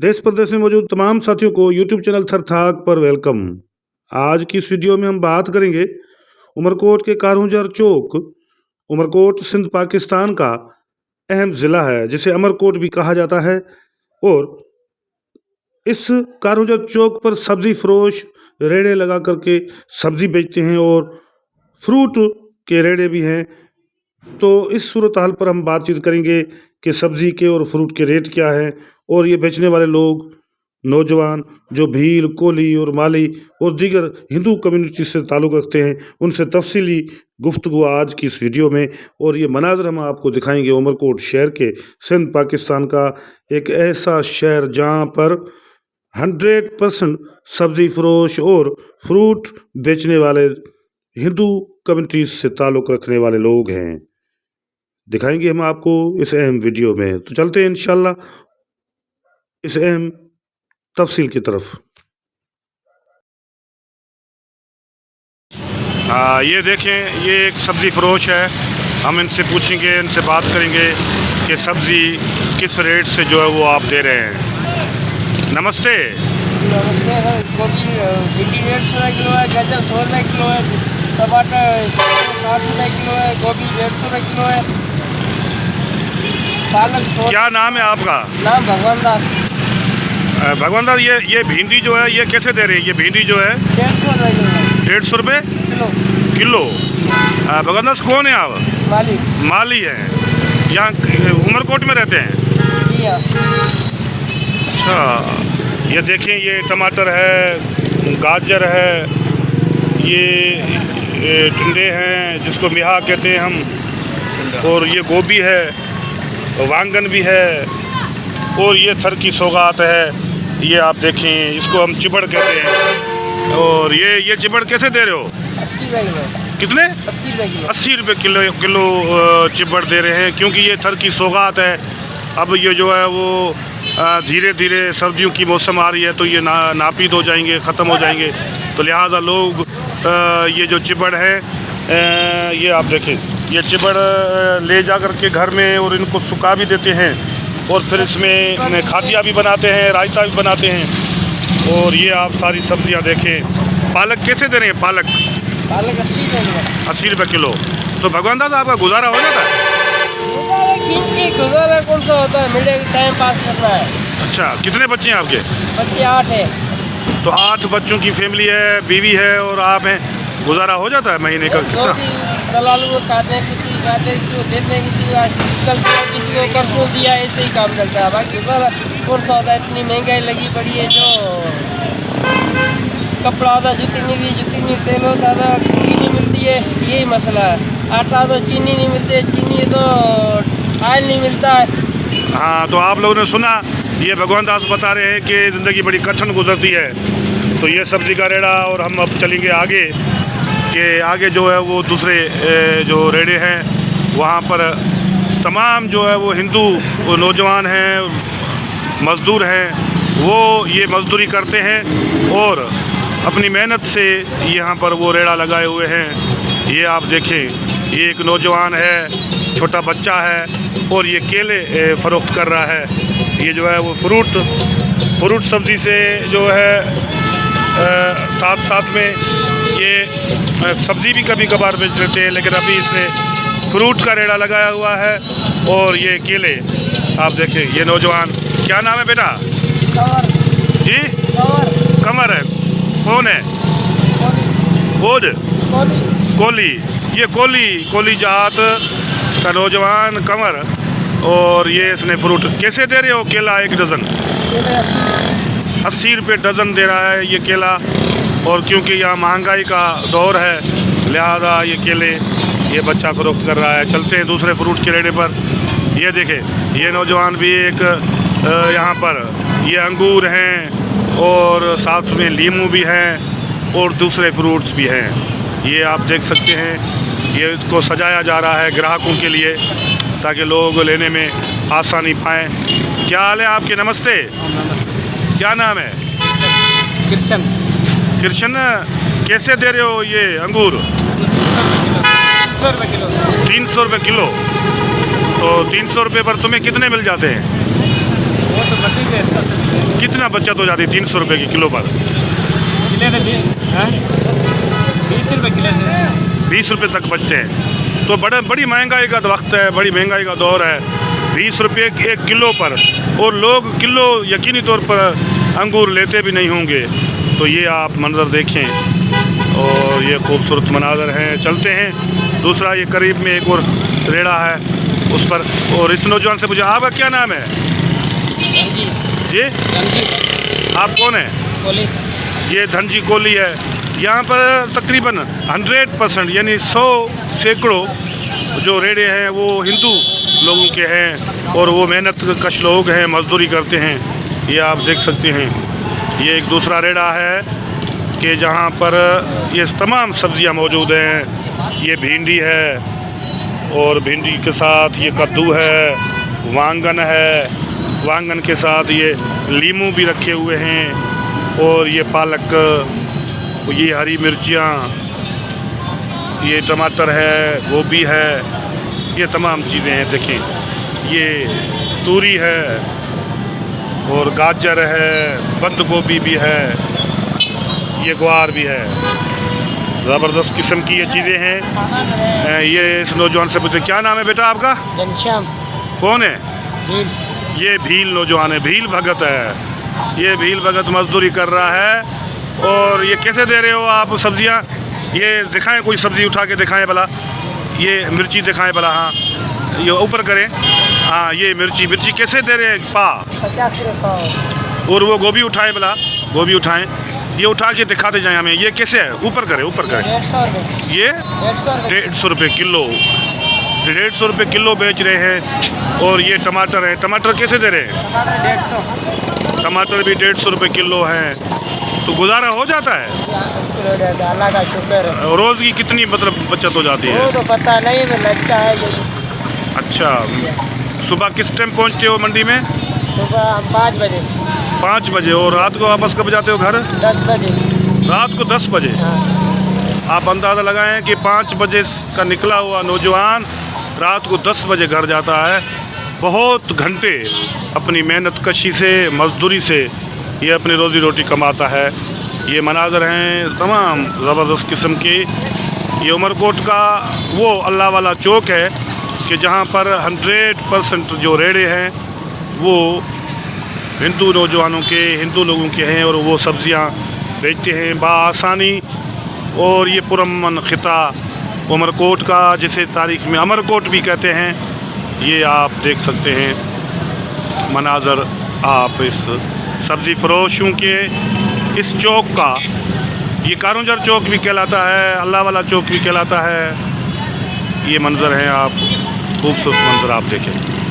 देश प्रदेश में मौजूद तमाम साथियों को यूट्यूब चैनल थरथाक पर वेलकम। आज की इस वीडियो में हम बात करेंगे उमरकोट के कारूंजर चौक। उमरकोट सिंध पाकिस्तान का अहम ज़िला है जिसे अमरकोट भी कहा जाता है। और इस कारूंजर चौक पर सब्ज़ी फरोश रेड़े लगा करके सब्ज़ी बेचते हैं और फ्रूट के रेड़े भी हैं। तो इस सूरत हाल पर हम बातचीत करेंगे कि सब्ज़ी के और फ्रूट के रेट क्या हैं और ये बेचने वाले लोग नौजवान जो भील, कोली और माली और दीगर हिंदू कम्युनिटी से ताल्लुक़ रखते हैं उनसे तफसीली गुफ्तगू आज की इस वीडियो में। और ये मनाज़र हम आपको दिखाएंगे उमरकोट शहर के, सिंध पाकिस्तान का एक ऐसा शहर जहाँ पर 100% सब्ज़ी फरोश और फ्रूट बेचने वाले हिंदू कम्युनिटी से ताल्लुक़ रखने वाले लोग हैं। दिखाएंगे हम आपको इस अहम वीडियो में। तो चलते हैं इंशाल्लाह इस अहम तफसील की तरफ। ये देखें, ये एक सब्ज़ी फरोश है। हम इनसे पूछेंगे, इनसे बात करेंगे कि सब्ज़ी किस रेट से जो है वो आप दे रहे हैं। नमस्ते। नमस्ते सर। गोभी भिंडी 150 किलो है, गाजर 100 रुपये किलो है, टमाटर 60 रुपये किलो है, गोभी 150 रुपये किलो है, पालक 100। क्या नाम है आपका? नाम भगवान दास। भगवान दास, ये भिंडी जो है ये कैसे दे रहे हैं? ये भिंडी जो है 150 रुपये किलो है। 150 रुपये किलो। भगवान दास कौन है आप? माली। माली हैं, यहाँ उमरकोट में रहते हैं? जी हाँ। अच्छा, ये देखें, ये टमाटर है, गाजर है, ये टिंडे हैं जिसको मिहा कहते हैं हम, और ये गोभी है, वांगन भी है, और ये थर की सौगात है। ये आप देखें, इसको हम चिबड़ कहते हैं। और ये चिबड़ कैसे दे रहे हो? 80 रुपये किलो। कितने? 80 रुपये किलो। 80 रुपये किलो चिबड़ दे रहे हैं, क्योंकि ये थर की सौगात है। अब ये जो है वो धीरे धीरे सर्दियों की मौसम आ रही है तो ये नापीद हो जाएंगे, ख़त्म हो जाएंगे। तो लिहाजा लोग ये जो चिबड़ है, ये आप देखें, ये चिबड़ ले जा कर के घर में और इनको सुखा भी देते हैं और फिर इसमें खातिया भी बनाते हैं, रायता भी बनाते हैं। और ये आप सारी सब्जियां देखें। पालक कैसे दे रहे हैं? पालक 80 रुपये किलो। 80 रुपये किलो। तो भगवान दादा आपका गुजारा हो जाता है? गुजारा कौन सा होता है, मिले टाइम पास करना है। अच्छा, कितने बच्चे हैं आपके? बच्चे 8 है। तो 8 बच्चों की फैमिली है, बीवी है और आप हैं, गुजारा हो जाता है महीने का? दलालों को खाते हैं, किसी खाते हैं, किसी को देते हैं, किसी को कल किसी को परसों दिया, ऐसे ही काम चलता है। बाकी गुजारा कौन सा होता है? इतनी महंगाई लगी पड़ी है, जो कपड़ा होता, जूती नहीं, तेल होता था, चीनी मिलती है, यही मसला है। आटा तो चीनी नहीं मिलती, चीनी तो ऑयल नहीं मिलता है। हाँ, तो आप लोगों ने सुना, ये भगवान दास बता रहे हैं कि ज़िंदगी बड़ी कठिन गुजरती है। तो ये सब्ज़ी का रेड़ा, और हम अब चलेंगे आगे कि आगे जो है वो दूसरे जो रेड़े हैं वहाँ पर तमाम जो है वो हिंदू वो नौजवान हैं, मज़दूर हैं, वो ये मज़दूरी करते हैं और अपनी मेहनत से यहाँ पर वो रेड़ा लगाए हुए हैं। ये आप देखें, ये एक नौजवान है, छोटा बच्चा है और ये केले फ़रोख्त कर रहा है। ये जो है वो फ्रूट सब्ज़ी से जो है साथ साथ में ये सब्ज़ी भी कभी कभार बेच लेते हैं, लेकिन अभी इसने फ्रूट का रेड़ा लगाया हुआ है। और ये केले आप देखें, ये नौजवान, क्या नाम है बेटा? जी, कमर है। कौन है? कोली। ये कोली जहात का नौजवान कमर। और ये इसने फ्रूट कैसे दे रहे हो? केला 1 डज़न 80 रुपये डज़न दे रहा है ये केला। और क्योंकि यहाँ महंगाई का दौर है लिहाजा ये केले ये बच्चा फ़रोख्त कर रहा है। चलते हैं दूसरे फ्रूट के रेड़े पर। ये देखें, ये नौजवान भी एक यहाँ पर ये अंगूर हैं और साथ में लीमू भी हैं और दूसरे फ्रूट्स भी हैं। ये आप देख सकते हैं, ये इसको सजाया जा रहा है ग्राहकों के लिए ताकि लोग लेने में आसानी पाएँ। क्या हाल है आपके? नमस्ते। क्या नाम है? कृष्ण। कैसे दे रहे हो ये अंगूर? 300 रुपये किलो। तो 300 रुपये पर तुम्हें कितने मिल जाते हैं? वो तो मंडी के हिसाब से मिलते हैं। कितना बचत हो जाती है 300 रुपये की किलो पर? किले से 20 रुपये किले से 20 रुपये तक बचते हैं। तो बड़ी महंगाई का वक्त है, बड़ी महंगाई का दौर है। 20 रुपये एक किलो पर, और लोग किलो यकीनी तौर पर अंगूर लेते भी नहीं होंगे। तो ये आप मंजर देखें, और ये खूबसूरत मनाजर हैं। चलते हैं दूसरा, ये करीब में एक और रेड़ा है उस पर। और इस नौजवान से मुझे, आपका क्या नाम है? ये आप कौन है? कोली। ये धनजी कोली है। यहाँ पर तकरीबन 100% यानी 100 सैकड़ों जो रेड़े हैं वो हिंदू लोगों के हैं, और वो मेहनत कश लोग हैं, मजदूरी करते हैं। ये आप देख सकते हैं। ये एक दूसरा रेड़ा है कि जहाँ पर ये तमाम सब्जियाँ मौजूद हैं। ये भिंडी है, और भिंडी के साथ ये कद्दू है, वांगन है, वांगन के साथ ये लीमू भी रखे हुए हैं, और ये पालक, ये हरी मिर्चियाँ, ये टमाटर है, गोभी है, ये तमाम चीज़ें हैं। देखें, ये तूरी है, और गाजर है, बंद गोभी भी है, ये ग्वार भी है। ज़बरदस्त किस्म की ये चीज़ें हैं। ये इस नौजवान से पूछे, क्या नाम है बेटा आपका? घनश्याम। कौन है? भील। ये भील नौजवान है, भील भगत है। ये भील भगत मजदूरी कर रहा है। और ये कैसे दे रहे हो आप सब्जियां? ये दिखाएं, कोई सब्ज़ी उठा के दिखाएं भला। ये मिर्ची दिखाएं भला। हाँ, ये ऊपर करें। हाँ, ये मिर्ची कैसे दे रहे हैं? 50 रुपये। और वो गोभी उठाएं भला, गोभी उठाएं। ये उठा के दिखाते जाएं हमें, ये कैसे है? ऊपर करें, ऊपर करें। 150 रुपये। ये 150 रुपये किलो, 150 रुपये किलो बेच रहे हैं। और ये टमाटर है, टमाटर कैसे दे रहे हैं? 150। टमाटर भी 150 रुपये किलो हैं। तो गुजारा हो जाता है? अल्लाह का शुक्र है। रोज़ की कितनी मतलब बचत हो जाती वो है? तो पता नहीं, मैं लगता है कि अच्छा, सुबह किस टाइम पहुंचते हो मंडी में? सुबह हम 5 बजे। 5 बजे। और रात को वापस कब जाते हो घर? 10 बजे। रात को 10 बजे। हाँ। आप अंदाज़ा लगाएं कि 5 बजे का निकला हुआ नौजवान रात को 10 बजे घर जाता है। बहुत घंटे अपनी मेहनत कशी से, मजदूरी से ये अपनी रोज़ी रोटी कमाता है। ये मनाजर हैं तमाम ज़बरदस्त किस्म के। ये उमरकोट का वो अल्लाह वाला चौक है कि जहाँ पर 100% जो रेड़े हैं वो हिंदू नौजवानों के, हिंदू लोगों के हैं, और वो सब्ज़ियाँ बेचते हैं बआसानी। और ये पुरअमन ख़िता उमरकोट का, जिसे तारीख़ में अमरकोट भी कहते हैं, ये आप देख सकते हैं मनाजर। आप इस सब्ज़ी फ़रोशों के इस चौक का, ये कारूंजर चौक भी कहलाता है, अल्लाह वाला चौक भी कहलाता है। ये मंज़र हैं, आप खूबसूरत मंज़र आप देखें।